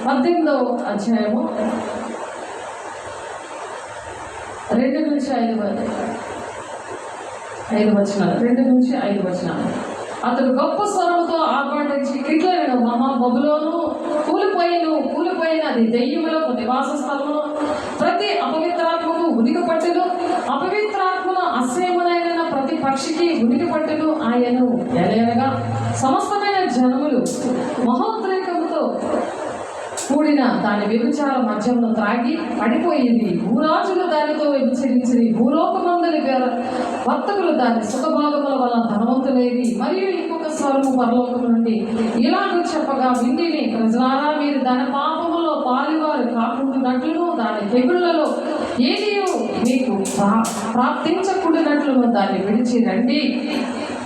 18వ అధ్యాయము 2-5 వచనాలు. 2-5 వచనాలు. అతడు గొప్ప స్వరంతో ఆర్భాటించి ఇట్లా మహా బబులోను కూలిపోయిన అది దెయ్యములకు నివాస స్థలము, ప్రతి అపవిత్రాత్మకు ఉనికి పట్టును, అపవిత్రాత్మను అశ్రయమునైన ప్రతి పక్షికి ఉనికి పట్టును ఆయను. ఎలయనగా సమస్తమైన జనములు మహోద్రేకముతో కూడిన దాని వ్యభిచార మధ్యంలో త్రాగి పడిపోయింది. భూరాజులు దానితో వ్యభిచరించి భూలోకమందలి వర్తకులు దాని సుఖభాగముల వల్ల ధనవంతులేది. మరియు ఇంకొక స్వరము పరలోకము నుండి ఇలాగ చెప్పగా వింటిని, ప్రజలారా మీరు దాని పాపములో పాలువారు కాకుండానట్లును, దాని తెగుళ్లలో ఏది మీకు ప్రాప్తించకూడనట్లును దాన్ని విడిచి రండి.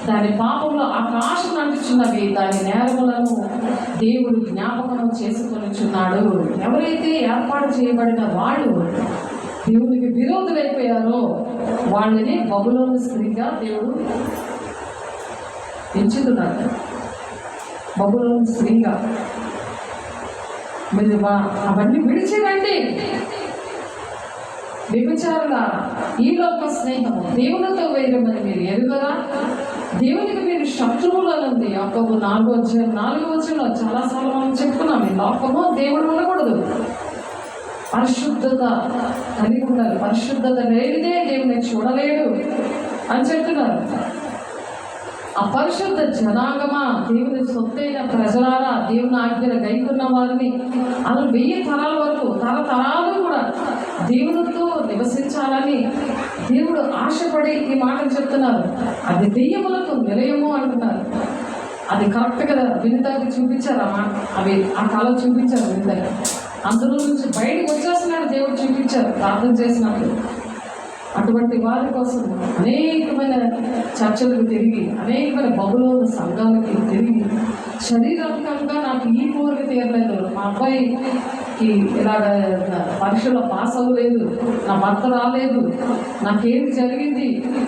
దాని పాపంలో ఆకాశం అంటుచున్నవి, దాని నేరములను దేవుడు జ్ఞాపకం చేసుకొనిచున్నాడు. ఎవరైతే ఏర్పాటు చేయబడిన వాళ్ళు దేవునికి విరోధులైపోయారో వాళ్ళని బబులోను స్త్రీగా దేవుడు ఎంచుతున్నాడు. బబులోను స్త్రీగా మీరు అవన్నీ విడిచిరండి. వ్యభిచారుల ఈ లోక స్నేహము దేవునితో వేయమని మీరు ఎరుగరా? దేవునికి మీరు శత్రువులనుంది. యాకోబు 4:4 చాలాసార్లు మనం చెప్పుకున్నాం. ఈ లోకము దేవుడు ఉండకూడదు, పరిశుద్ధత కలిగి ఉండాలి. పరిశుద్ధత లేనిదే దేవుని చూడలేడు అని చెప్తున్నారు. అపరిశుద్ధ జనాంగమా, దేవుని సొత్తైన ప్రజలారా, దేవుని ఆజ్ఞలు గైకున్న వారిని అలా 1000 తరాల వరకు తరతరాలు కూడా దేవునితో నివసించాలని దేవుడు ఆశపడి ఈ మాటలు చెప్తున్నారు. అది దెయ్యములకు నిలయము అంటున్నారు. అది కరెక్ట్ కదా. వినితకి చూపించారు అవి ఆ కాలం చూపించారు. వినితకి అందులో నుంచి బయటకు వచ్చేస్తున్నారు. దేవుడు చూపించారు ప్రార్థన చేసినప్పుడు. అటువంటి వారి కోసం అనేకమైన చర్చలకు తిరిగి, అనేకమైన బబులోని సంఘాలకి తిరిగి, శరీరకంగా నాకు ఈ కోరిక తీరలేదు, మా అబ్బాయికి ఇలాగ పరీక్షలో పాస్ అవ్వలేదు, నా భర్త రాలేదు, నాకేంటి జరిగింది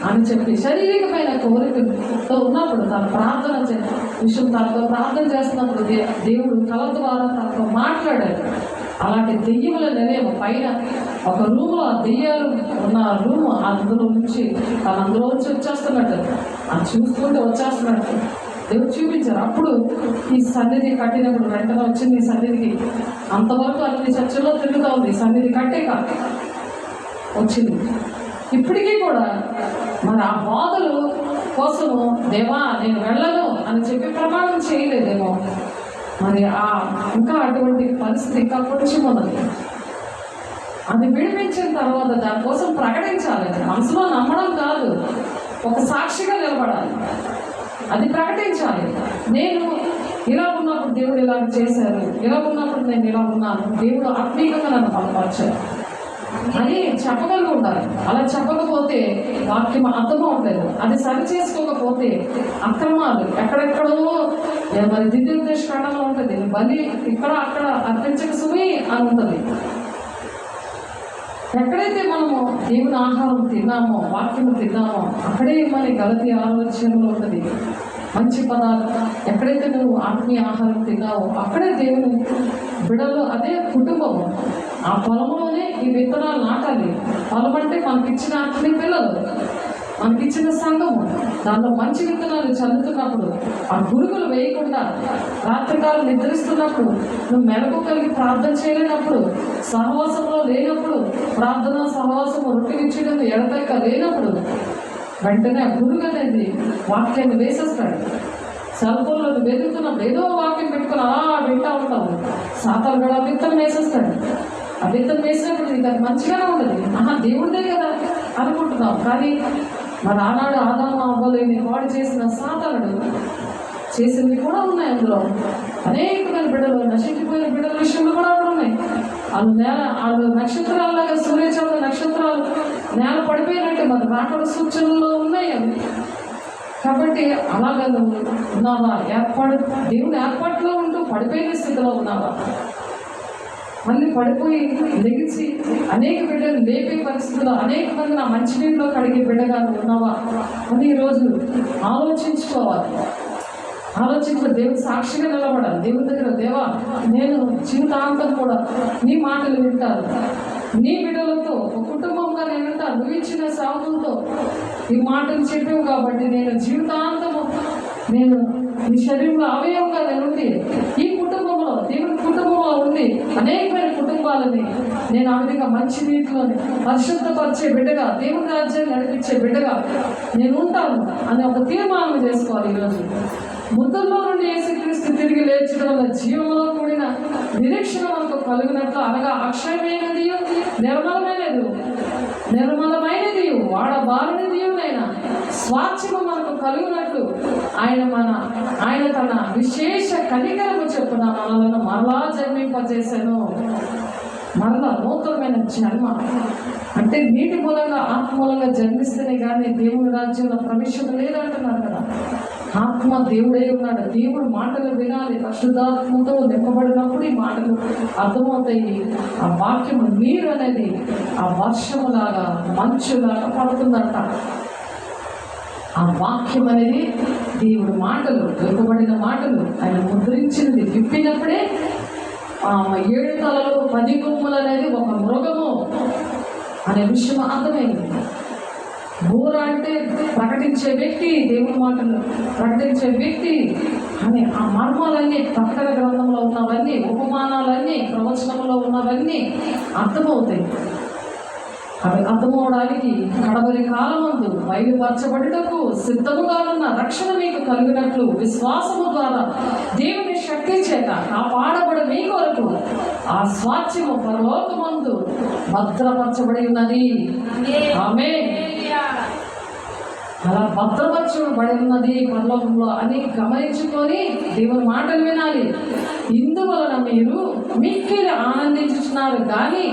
అని చెప్పి శారీరకమైన కోరికతో ఉన్నప్పుడు తన ప్రార్థన విషయం తనతో ప్రార్థన చేస్తున్నప్పుడు దేవుడు కళ ద్వారా తనతో మాట్లాడాడు. అలాంటి దెయ్యముల నిలయం పైన ఒక రూమ్లో ఆ దెయ్యాలు ఉన్న రూమ్ అందులో నుంచి అందులోంచి వచ్చేస్తున్నట్టు, అది చూసుకుంటూ వచ్చేస్తున్నట్టు దేవుడు చూపించారు. అప్పుడు ఈ సన్నిధి కట్టినప్పుడు వెంటనే వచ్చింది ఈ సన్నిధికి. అంతవరకు అన్ని చర్చల్లో తిరుగుతూ ఉంది. సన్నిధి కట్టే వచ్చింది. ఇప్పటికీ కూడా మరి ఆ బాధలు కోసము దేవా నేను వెళ్ళను అని చెప్పి ప్రమాణం చేయలేదేమో. మరి ఇంకా అటువంటి పరిస్థితి ఇంకా కొంచెం ఉన్నది. అది విడిపించిన తర్వాత దానికోసం ప్రకటించాలి. మనసులో నమ్మడం కాదు, ఒక సాక్షిగా నిలబడాలి, అది ప్రకటించాలి. నేను ఇలా ఉన్నప్పుడు దేవుడు ఇలా చేశారు, ఇలా ఉన్నప్పుడు నేను ఇలా ఉన్నాను, దేవుడు ఆత్మీయంగా నన్ను బలపరిచారు అని చెప్పగలిగి ఉండాలి. అలా చెప్పకపోతే వాక్యం అర్థమవట్లేదు. అది సరి చేసుకోకపోతే అక్రమాలు ఎక్కడెక్కడో మరి ద్వితీయోపదేశ కాండంలో ఉంటుంది, బలి ఇక్కడ అక్కడ అర్పించక సుమి అని ఉంటుంది. ఎక్కడైతే మనము దేవుని ఆహారం తిన్నామో, వాక్యం తిన్నామో అక్కడే మన గలతీ ఆలోచనలో ఉంటుంది మంచి పదార్థం. ఎక్కడైతే నువ్వు ఆత్మీయ ఆహారం తిన్నావో అక్కడే దేవుని బిడలో, అదే కుటుంబము. ఆ పొలంలోనే ఈ విత్తనాలు నాటాలి. పొలం అంటే మనకిచ్చిన ఆత్మీయ పిల్లలు, మనకిచ్చిన సంఘము. దానిలో మంచి విత్తనాలు చల్లుతున్నప్పుడు, ఆ గురుగులు వేయకుండా రాత్రికాలం నిద్రిస్తున్నప్పుడు, నువ్వు మెలకు కలిగి ప్రార్థన చేయలేనప్పుడు, సహవాసంలో లేనప్పుడు, ప్రార్థన సహవాసము రొట్టె ఇచ్చడం ఎడతెక్క లేనప్పుడు వెంటనే ఆ గురుగు అనేది వాక్యాన్ని వేసేస్తాడు. సెల్ ఫోన్లో వెతుకుతున్నప్పుడు ఏదో వాక్యం పెట్టుకుని అలా వింటా ఉంటావు. సాతాను కూడా విత్తనం వేసేస్తాడు. ఆ విత్తనం వేసినప్పుడు నీకు అది మంచిగానే ఉండదు. దేవుడిదే కదా అనుకుంటున్నావు. కానీ మరి ఆనాడు ఆదాము అవ్వలేని వాడు చేసిన సాతానుడు చేసినవి కూడా ఉన్నాయి. అందులో అనేకమైన బిడ్డలు, నశించిపోయిన బిడ్డల విషయంలో కూడా అక్కడ ఉన్నాయి. వాళ్ళు నక్షత్రాలలాగా, సూర్యచంద్ర నక్షత్రాలు నేల పడిపోయినట్టు మరి రాకడ సూచనలో ఉన్నాయి అవి. కాబట్టి అలాగా నువ్వు ఉన్నావా? దేవుని ఏర్పాటులో ఉంటూ పడిపోయిన స్థితిలో ఉన్నావా? మళ్ళీ పడిపోయి లెగిసి అనేక బిడ్డలు లేపే పరిస్థితుల్లో అనేక మంది నా మంచినీళ్ళలో కడిగే బిడ్డగా ఉన్నావా అని ఈరోజు ఆలోచించుకోవాలి. ఆలోచించిన దేవుని సాక్షిగా నిలబడాలి. దేవుని దగ్గర, దేవా నేను జీవితాంతం కూడా నీ మాటలు వింటాను, నీ బిడ్డలతో ఒక కుటుంబంగా నేను వింటాను, నువ్వు ఇచ్చిన సాగులతో ఈ మాటలు చెప్పావు కాబట్టి నేను జీవితాంతము నేను నీ శరీరంలో అవయవంగా నేను ఉండి ఈ కుటుంబంలో, దేవుని కుటుంబంలో ఉండి అనేకమైన కుటుంబాలని నేను ఆ విధంగా మంచి నీటిలోని పరిశుద్ధపరిచే బిడ్డగా, దేవుని రాజ్యాన్ని నడిపించే బిడ్డగా నేను ఉంటాను అని ఒక తీర్మానం చేసుకోవాలి. ఈరోజు మృతుల్లో నుండి యేసుక్రీస్తు తిరిగి లేచడం వల్ల జీవంలో కూడిన నిరీక్షణ మనకు కలిగినట్లు, అనగా అక్షయమైనది నిర్మలమైనది వాడబారనిది స్వాచ్ఛము మనకు కలిగినట్లు ఆయన తన విశేష కనికరము చొప్పున మనలను మరలా జన్మింపజేశాను. మరలా నూతనమైన జన్మ అంటే నీటి మూలంగా, ఆత్మ మూలంగా జన్మిస్తేనే కానీ దేవుని రాజ్యంలో ప్రవేశం లేదంటున్నారు కదా. ఆత్మ దేవుడే ఉన్నాడు. దేవుడు మాటలు వినాలి. పరిశుద్ధాత్మతో నింపబడినప్పుడు ఈ మాటలు అర్థమవుతాయి. ఆ వాక్యము నీరు అనేది ఆ వర్షములాగా, మంచులాగా పడుతుందంట. ఆ వాక్యం అనేది దేవుడి మాటలు, విప్పబడిన మాటలు, ఆయన ముద్రించినది విప్పినప్పుడే 7 తలలు 10 కొమ్ములు అనేది ఒక మృగము అనే విషయం అర్థమైంది. బూర అంటే ప్రకటించే వ్యక్తి, దేవుని మాటలు ప్రకటించే వ్యక్తి అని ఆ మర్మాలన్నీ, ప్రకటన గ్రంథంలో ఉన్నవన్నీ, ఉపమానాలన్నీ, ప్రవచనంలో ఉన్నవన్నీ అర్థమవుతాయి. అవి అర్థమవడానికి కడవరి కాలమందు బయలుపరచబడుటకు సిద్ధముగా ఉన్న రక్షణ మీకు కలిగినట్లు విశ్వాసము ద్వారా దేవుని శక్తి చేత కాపాడబడి మీ కొరకు ఆ స్వాచ్ఛము పరలోకమందు భద్రపరచబడి ఉన్నది. ఆమేన్. అలా భద్రపరచబడి ఉన్నది పరలోకంలో అని గమనించుకొని దేవుని మాటలు వినాలి. ఇందువలన మీరు మిక్కిలి ఆనందించుతున్నారు కానీ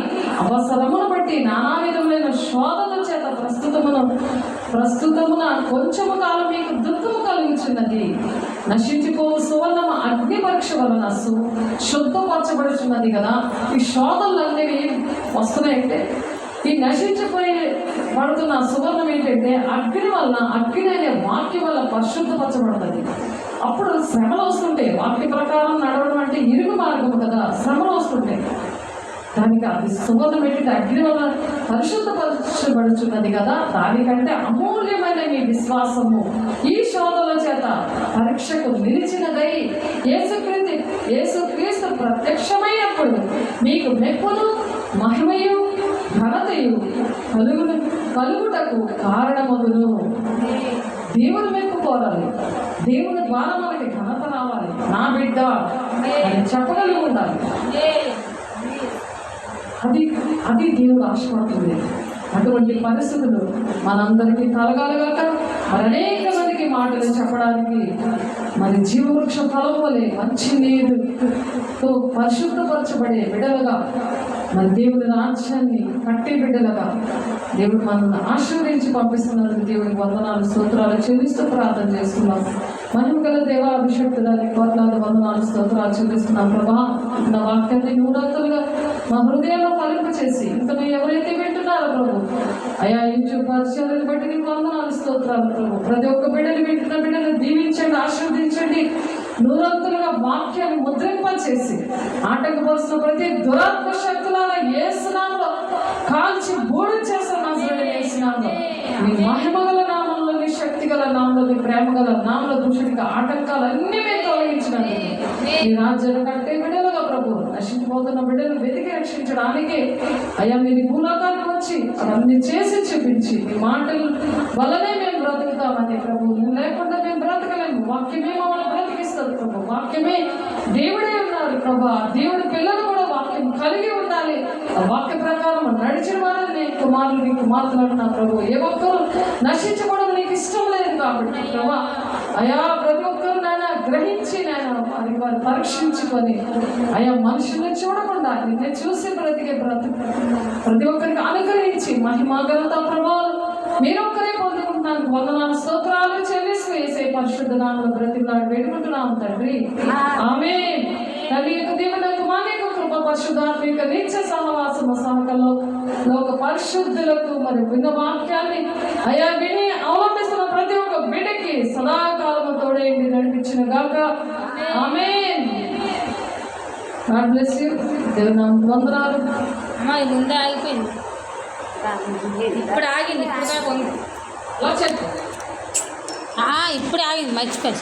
అవసరమును బట్టి నానా విధములైన శోధన చేత ప్రస్తుతమున కొంచెము కాలం మీకు దుఃఖము కలిగించున్నది. నశించిపోవు సువర్ణము అగ్ని పరీక్ష వలన శుద్ధపరచబడుచున్నది కదా. ఈ శోధనలు అనేవి వస్తున్నాయంటే ఈ నశించిపోయి పడుతున్న సువర్ణం ఏంటంటే అగ్ని వలన, అగ్ని అనే వాక్యం వల్ల పరిశుద్ధపరచబడుతుంది. అప్పుడు శ్రమలు వస్తుంటాయి. వాక్య ప్రకారం నడవడం అంటే ఇరుగు మార్గము కదా. శ్రమలు వస్తుంటాయి. దానికి అది సువర్ణం ఏంటంటే అగ్ని వల్ల పరిశుద్ధపరచబడుచున్నది కదా. దానికంటే అమూల్యమైన మీ విశ్వాసము ఈ శోధనల చేత పరీక్షకు నిలిచినదై యేసుక్రీస్తు ప్రత్యక్షమైనప్పుడు మీకు మెప్పును, మహిమయు, ఘనతయు కలుగుటకు కారణమగును. దేవుని వైపు కోరాలి. దేవుని ద్వారా మనకి ఘనత రావాలి. నా బిడ్డ అని చెప్పగలిగి ఉండాలి. అది దేవుడు ఆశపడుతుంది. అటువంటి పరిస్థితులు మనందరికీ కలగాలిగాక. మరి అనేక మందికి మాటలు చెప్పడానికి మరి జీవవృక్ష ఫలం వలె మంచి నీరుతో పరిశుద్ధపరచబడే బిడ్డలుగా మరి దేవుని రాజ్యాన్ని కట్టే బిడ్డలుగా దేవుడు మనల్ని ఆశీర్వదించి పంపిస్తున్నందుకు దేవుడికి వందనాలు స్తోత్రాలు చెల్లిస్తూ ప్రార్థన చేస్తున్నాం. మహిమ గల దేవ అభిషక్తులని కోట్లాది వందనాలు స్తోత్రాలు చెల్లిస్తున్నాం. ప్రభా నా వాక్యాన్ని నూరంతలుగా మా హృదయంలో ఫలింప చేసి ఇంకా ఎవరైతే వింటున్నారో ప్రభు అయా యూట్యూబ్ పరిచయాలను బట్టి నీకు వందనాలు స్తోత్రాలు ప్రభు. ప్రతి ఒక్క బిడ్డని వింటున్న బిడ్డను దీవించండి, ఆశీర్వదించండి. నూరంతులుగా వాక్యాన్ని ముద్రింపచేసి ఆటంకపరుస్తున్న ప్రతి దురాత్మ శక్తులారా యేసు నామములో కాల్చి బూడి చేస్తున్న యేసు నామములో నీ మహిమగల నామంలో, నీ శక్తి గల నామంలో, నీ ప్రేమ గల నామంలో దృష్టిగా ఆటంకాలన్నీ మేము తొలగించినాను. నీ రాజ్యాన్ని కట్టే బిడ్డలుగా ప్రభు నశించిపోతున్న బిడ్డలు వెతికి రక్షించడానికి అయ్యా మీరు భూలోకానికి వచ్చి అవన్నీ చేసి చూపించి మీ మాటల వల్లనే మేము బ్రతుకుతామని ప్రభు. లేకుండా మేము బ్రతకలేము. వాక్యమే మమ్మల్ని బ్రతికిస్తారు ప్రభు. వాక్యమే దేవుడే ఉన్నారు ప్రభా. దేవుడి పిల్లలు కూడా వాక్యం కలిగి ఉండాలి. ఆ వాక్య ప్రకారం నడిచిన వారిని కుమారులు నీ కుమార్తెలు అంటున్నా ప్రభు. ఏ ఒక్కరు నశించుకోవడం నీకు ఇష్టం లేదు కాబట్టి ప్రభా అయా ప్రతి ఒక్కరు నాయన గ్రహించి నాయన వారి పరీక్షించుకొని అయా మనుషుల్ని చూడకుండా నిన్ను చూసి బ్రతికే ప్రతి ఒక్కరికి అనుగ్రహించి మహిమ ఘనత ప్రభావాలు మీరొక్కరే పొందుకుంటున్నాను. వందనాలు స్తోత్రాలు చెల్లిస్తూ వేసే పరిశుద్ధ నామములో బ్రతిమలాడి వేడుకుంటున్నాము తండ్రి. ఆమేన్. తల్లి యొక్క దేవుని కుమారుని యొక్క కృప పరిశుద్ధాత్మ యొక్క నిత్య సహవాసము సహకంలో లోక పరిశుద్ధులకు మరి విన్న వాక్యాన్ని అయా విని అవలంబిస్తున్న ప్రతి ఒక్క బిడ్డకి సదాకాలము తోడేండి నడిపించిన గాక. ఆమేన్. God bless you. దేవుని నామములో వందనాలు. అమ్మా ఇది ముందే ఆగిపోయింది. ఇప్పుడు ఆగింది. ఇప్పుడు అలా చెప్పు. ఇప్పుడు ఆగింది. మర్చిపోయి